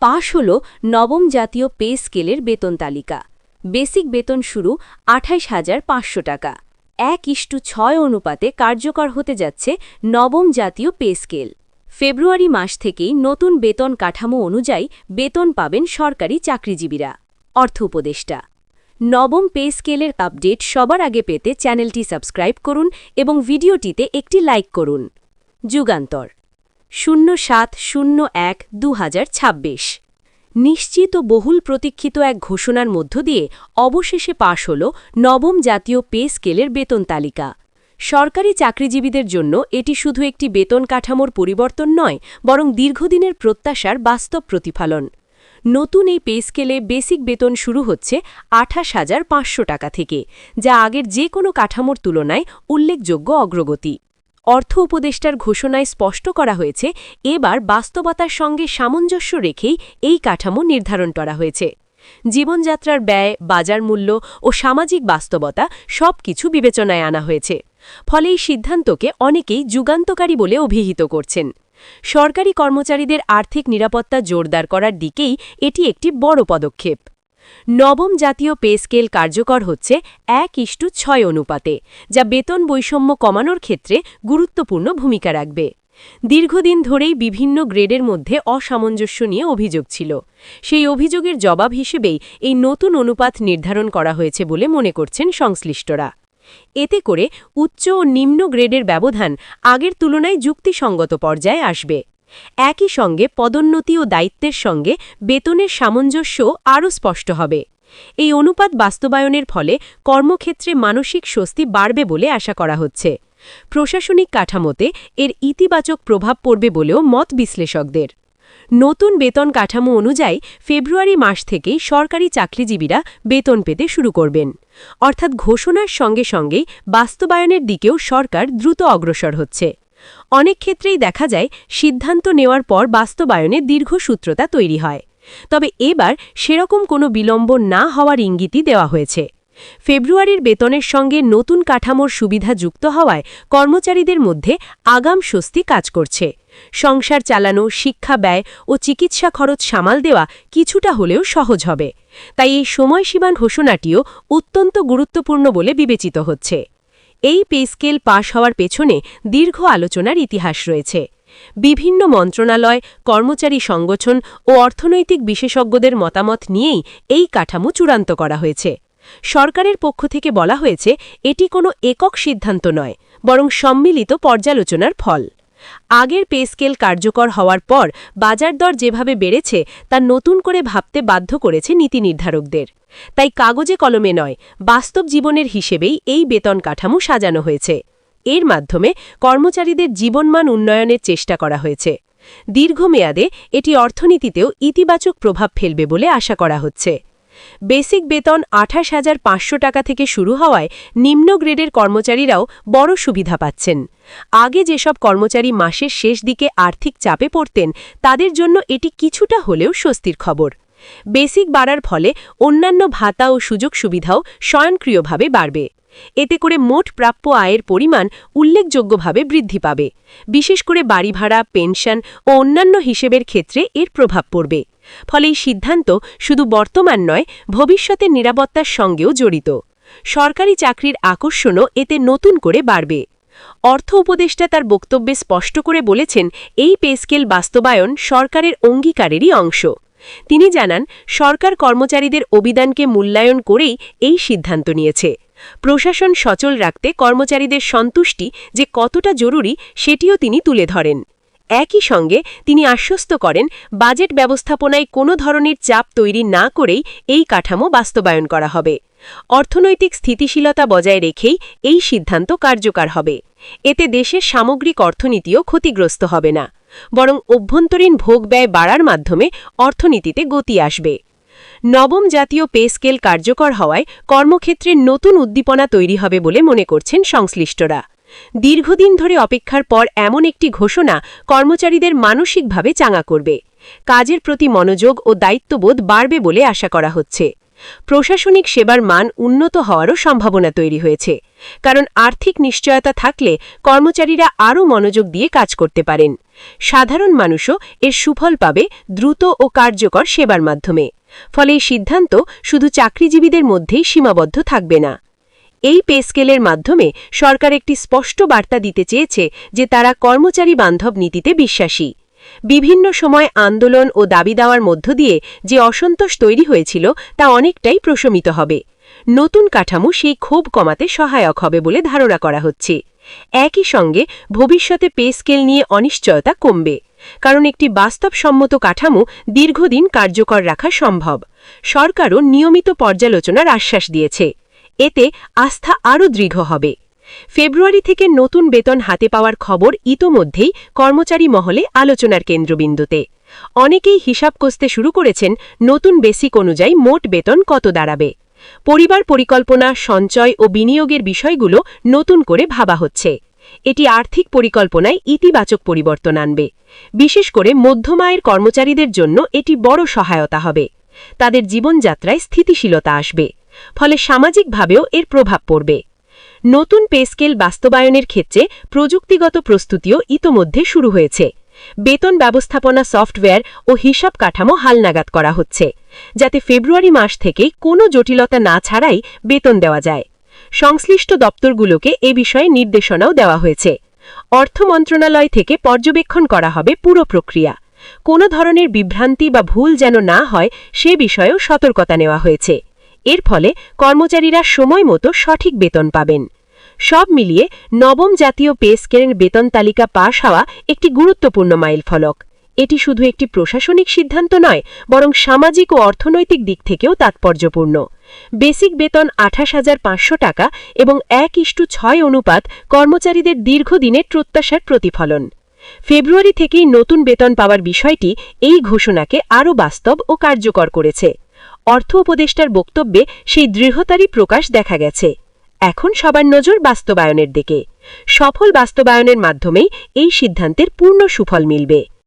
পাশ হল নবম জাতীয় পে স্কেলের বেতন তালিকা। বেসিক বেতন শুরু ২৮,৫০০ টাকা। ১:৬ অনুপাতে কার্যকর হতে যাচ্ছে নবম জাতীয় পে স্কেল। ফেব্রুয়ারি মাস থেকেই নতুন বেতন কাঠামো অনুযায়ী বেতন পাবেন সরকারি চাকরিজীবীরা। অর্থ উপদেষ্টা। নবম পে স্কেলের আপডেট সবার আগে পেতে চ্যানেলটি সাবস্ক্রাইব করুন এবং ভিডিওটিতে একটি লাইক করুন। যুগান্তর 07-01-2026। নিশ্চিত ও বহুল প্রতীক্ষিত এক ঘোষণার মধ্য দিয়ে অবশেষে পাশ হল নবম জাতীয় পে স্কেলের বেতন তালিকা। সরকারি চাকরিজীবীদের জন্য এটি শুধু একটি বেতন কাঠামোর পরিবর্তন নয়, বরং দীর্ঘদিনের প্রত্যাশার বাস্তব প্রতিফলন। নতুন এই পে স্কেলে বেসিক বেতন শুরু হচ্ছে ২৮,৫০০ টাকা থেকে, যা আগের যে কোনো কাঠামোর তুলনায় উল্লেখযোগ্য অগ্রগতি। অর্থ উপদেষ্টার ঘোষণায় স্পষ্ট করা হয়েছে, এবার বাস্তবতার সঙ্গে সামঞ্জস্য রেখেই এই কাঠামো নির্ধারণ করা হয়েছে। জীবনযাত্রার ব্যয়, বাজার মূল্য ও সামাজিক বাস্তবতা সবকিছু বিবেচনায় আনা হয়েছে। ফলে এই সিদ্ধান্তকে অনেকেই যুগান্তকারী বলে অভিহিত করছেন। সরকারি কর্মচারীদের আর্থিক নিরাপত্তা জোরদার করার দিকেই এটি একটি বড় পদক্ষেপ। নবম জাতীয় পে স্কেল কার্যকর হচ্ছে ১:৬ অনুপাতে, যা বেতন বৈষম্য কমানোর ক্ষেত্রে গুরুত্বপূর্ণ ভূমিকা রাখবে। দীর্ঘদিন ধরেই বিভিন্ন গ্রেডের মধ্যে অসামঞ্জস্য নিয়ে অভিযোগ ছিল। সেই অভিযোগের জবাব হিসেবেই এই নতুন অনুপাত নির্ধারণ করা হয়েছে বলে মনে করছেন সংশ্লিষ্টরা। এতে করে উচ্চ ও নিম্ন গ্রেডের ব্যবধান আগের তুলনায় যুক্তিসঙ্গত পর্যায়ে আসবে। একই সঙ্গে পদোন্নতি ও দায়িত্বের সঙ্গে বেতনের সামঞ্জস্য আরও স্পষ্ট হবে। এই অনুপাত বাস্তবায়নের ফলে কর্মক্ষেত্রে মানসিক স্বস্তি বাড়বে বলে আশা করা হচ্ছে। প্রশাসনিক কাঠামোতে এর ইতিবাচক প্রভাব পড়বে বলেও মত বিশ্লেষকদের। নতুন বেতন কাঠামো অনুযায়ী ফেব্রুয়ারি মাস থেকেই সরকারি চাকরিজীবীরা বেতন পেতে শুরু করবেন। অর্থাৎ ঘোষণার সঙ্গে সঙ্গেই বাস্তবায়নের দিকেও সরকার দ্রুত অগ্রসর হচ্ছে। অনেক ক্ষেত্রেই দেখা যায়, সিদ্ধান্ত নেওয়ার পর বাস্তবায়নে দীর্ঘসূত্রতা তৈরি হয়। তবে এবার সেরকম কোনো বিলম্ব না হওয়ার ইঙ্গিতই দেওয়া হয়েছে। ফেব্রুয়ারির বেতনের সঙ্গে নতুন কাঠামোর সুবিধা যুক্ত হওয়ায় কর্মচারীদের মধ্যে আগাম স্বস্তি কাজ করছে। সংসার চালানো, শিক্ষা ব্যয় ও চিকিৎসা খরচ সামাল দেওয়া কিছুটা হলেও সহজ হবে। তাই এই সময়সীমা ঘোষণাটিও অত্যন্ত গুরুত্বপূর্ণ বলে বিবেচিত হচ্ছে। এই পে স্কেল পাশ হওয়ার পেছনে দীর্ঘ আলোচনার ইতিহাস রয়েছে। বিভিন্ন মন্ত্রণালয়, কর্মচারী সংগঠন ও অর্থনৈতিক বিশেষজ্ঞদের মতামত নিয়েই এই কাঠামো চূড়ান্ত করা হয়েছে। সরকারের পক্ষ থেকে বলা হয়েছে, এটি কোনো একক সিদ্ধান্ত নয়, বরং সম্মিলিত পর্যালোচনার ফল। আগের পে স্কেল কার্যকর হওয়ার পর বাজার দর যেভাবে বেড়েছে তা নতুন করে ভাবতে বাধ্য করেছে নীতি নির্ধারকদের। তাই কাগজে কলমে নয়, বাস্তব জীবনের হিসেবেই এই বেতন কাঠামো সাজানো হয়েছে। এর মাধ্যমে কর্মচারীদের জীবনমান উন্নয়নের চেষ্টা করা হয়েছে। দীর্ঘমেয়াদে এটি অর্থনীতিতেও ইতিবাচক প্রভাব ফেলবে বলে আশা করা হচ্ছে। বেসিক বেতন ২৮,৫০০ টাকা থেকে শুরু হওয়ায় নিম্ন গ্রেডের কর্মচারীরাও বড় সুবিধা পাচ্ছেন। আগে যেসব কর্মচারী মাসের শেষ দিকে আর্থিক চাপে পড়তেন, তাদের জন্য এটি কিছুটা হলেও স্বস্তির খবর। বেসিক বাড়ার ফলে অন্যান্য ভাতা ও সুযোগ সুবিধাও স্বয়ংক্রিয়ভাবে বাড়বে। এতে করে মোট প্রাপ্য আয়ের পরিমাণ উল্লেখযোগ্যভাবে বৃদ্ধি পাবে। বিশেষ করে বাড়ি ভাড়া, পেনশন ও অন্যান্য হিসেবের ক্ষেত্রে এর প্রভাব পড়বে। ফলে এই সিদ্ধান্ত শুধু বর্তমান নয়, ভবিষ্যতের নিরাপত্তার সঙ্গেও জড়িত। সরকারি চাকরির আকর্ষণও এতে নতুন করে বাড়বে। অর্থ উপদেষ্টা তার বক্তব্যে স্পষ্ট করে বলেছেন, এই পে স্কেল বাস্তবায়ন সরকারের অঙ্গীকারেরই অংশ। তিনি জানান, সরকার কর্মচারীদের অবদানকে মূল্যায়ন করেই এই সিদ্ধান্ত নিয়েছে। প্রশাসন সচল রাখতে কর্মচারীদের সন্তুষ্টি যে কতটা জরুরি সেটিও তিনি তুলে ধরেন। একই সঙ্গে তিনি আশ্বস্ত করেন, বাজেট ব্যবস্থাপনায় কোনো ধরনের চাপ তৈরি না করেই এই কাঠামো বাস্তবায়ন করা হবে। অর্থনৈতিক স্থিতিশীলতা বজায় রেখেই এই সিদ্ধান্ত কার্যকর হবে। এতে দেশের সামগ্রিক অর্থনীতিও ক্ষতিগ্রস্ত হবে না, বরং অভ্যন্তরীণ ভোগ ব্যয় বাড়ার মাধ্যমে অর্থনীতিতে গতি আসবে। নবম জাতীয় পে স্কেল কার্যকর হওয়ায় কর্মক্ষেত্রে নতুন উদ্দীপনা তৈরি হবে বলে মনে করছেন সংশ্লিষ্টরা। দীর্ঘদিন ধরে অপেক্ষার পর এমন একটি ঘোষণা কর্মচারীদের মানসিকভাবে চাঙা করবে। কাজের প্রতি মনোযোগ ও দায়িত্ববোধ বাড়বে বলে আশা করা হচ্ছে। প্রশাসনিক সেবার মান উন্নত হওয়ারও সম্ভাবনা তৈরি হয়েছে, কারণ আর্থিক নিশ্চয়তা থাকলে কর্মচারীরা আরও মনোযোগ দিয়ে কাজ করতে পারেন। সাধারণ মানুষও এর সুফল পাবে দ্রুত ও কার্যকর সেবার মাধ্যমে। ফলে এই সিদ্ধান্ত শুধু চাকরিজীবীদের মধ্যেই সীমাবদ্ধ থাকবে না। এই পে স্কেলের মাধ্যমে সরকার একটি স্পষ্ট বার্তা দিতে চেয়েছে যে তারা কর্মচারী বান্ধব নীতিতে বিশ্বাসী। বিভিন্ন সময় আন্দোলন ও দাবি দেওয়ার মধ্য দিয়ে যে অসন্তোষ তৈরি হয়েছিল তা অনেকটাই প্রশমিত হবে। নতুন কাঠামো সেই ক্ষোভ কমাতে সহায়ক হবে বলে ধারণা করা হচ্ছে। একই সঙ্গে ভবিষ্যতে পে স্কেল নিয়ে অনিশ্চয়তা কমবে, কারণ একটি বাস্তবসম্মত কাঠামো দীর্ঘদিন কার্যকর রাখা সম্ভব। সরকারও নিয়মিত পর্যালোচনার আশ্বাস দিয়েছে। এতে আস্থা আরও দৃঢ় হবে। ফেব্রুয়ারি থেকে নতুন বেতন হাতে পাওয়ার খবর ইতোমধ্যেই কর্মচারী মহলে আলোচনার কেন্দ্রবিন্দুতে। অনেকেই হিসাব কষতে শুরু করেছেন নতুন বেসিক অনুযায়ী মোট বেতন কত দাঁড়াবে। পরিবার পরিকল্পনা, সঞ্চয় ও বিনিয়োগের বিষয়গুলো নতুন করে ভাবা হচ্ছে। এটি আর্থিক পরিকল্পনায় ইতিবাচক পরিবর্তন আনবে। বিশেষ করে মধ্যম আয়ের কর্মচারীদের জন্য এটি বড় সহায়তা হবে। তাদের জীবনযাত্রায় স্থিতিশীলতা আসবে, ফলে সামাজিকভাবেও এর প্রভাব পড়বে। নতুন পে স্কেল বাস্তবায়নের ক্ষেত্রে প্রযুক্তিগত প্রস্তুতিও ইতোমধ্যে শুরু হয়েছে। বেতন ব্যবস্থাপনা সফটওয়্যার ও হিসাব কাঠামো হালনাগাদ করা হচ্ছে, যাতে ফেব্রুয়ারি মাস থেকেই কোনো জটিলতা না ছাড়াই বেতন দেওয়া যায়। সংশ্লিষ্ট দপ্তরগুলোকে এ বিষয়ে নির্দেশনাও দেওয়া হয়েছে। অর্থ মন্ত্রণালয় থেকে পর্যবেক্ষণ করা হবে পুরো প্রক্রিয়া। কোনো ধরনের বিভ্রান্তি বা ভুল যেন না হয় সে বিষয়েও সতর্কতা নেওয়া হয়েছে। এর ফলে কর্মচারীরা সময় মতো সঠিক বেতন পাবেন। সব মিলিয়ে নবম জাতীয় পে স্কেলের বেতন তালিকা পাশ হওয়া একটি গুরুত্বপূর্ণ মাইলফলক। এটি শুধু একটি প্রশাসনিক সিদ্ধান্ত নয়, বরং সামাজিক ও অর্থনৈতিক দিক থেকেও তাৎপর্যপূর্ণ। বেসিক বেতন 28,500 টাকা এবং 1:6 অনুপাত কর্মচারীদের দীর্ঘদিনের প্রত্যাশার প্রতিফলন। ফেব্রুয়ারি থেকেই নতুন বেতন পাওয়ার বিষয়টি এই ঘোষণাকে আরও বাস্তব ও কার্যকর করেছে। অর্থ উপদেষ্টার বক্তব্যে সেই দৃঢ়তারই প্রকাশ দেখা গেছে। এখন সবার নজর বাস্তবায়নের দিকে। সফল বাস্তবায়নের মাধ্যমেই এই সিদ্ধান্তের পূর্ণ সুফল মিলবে।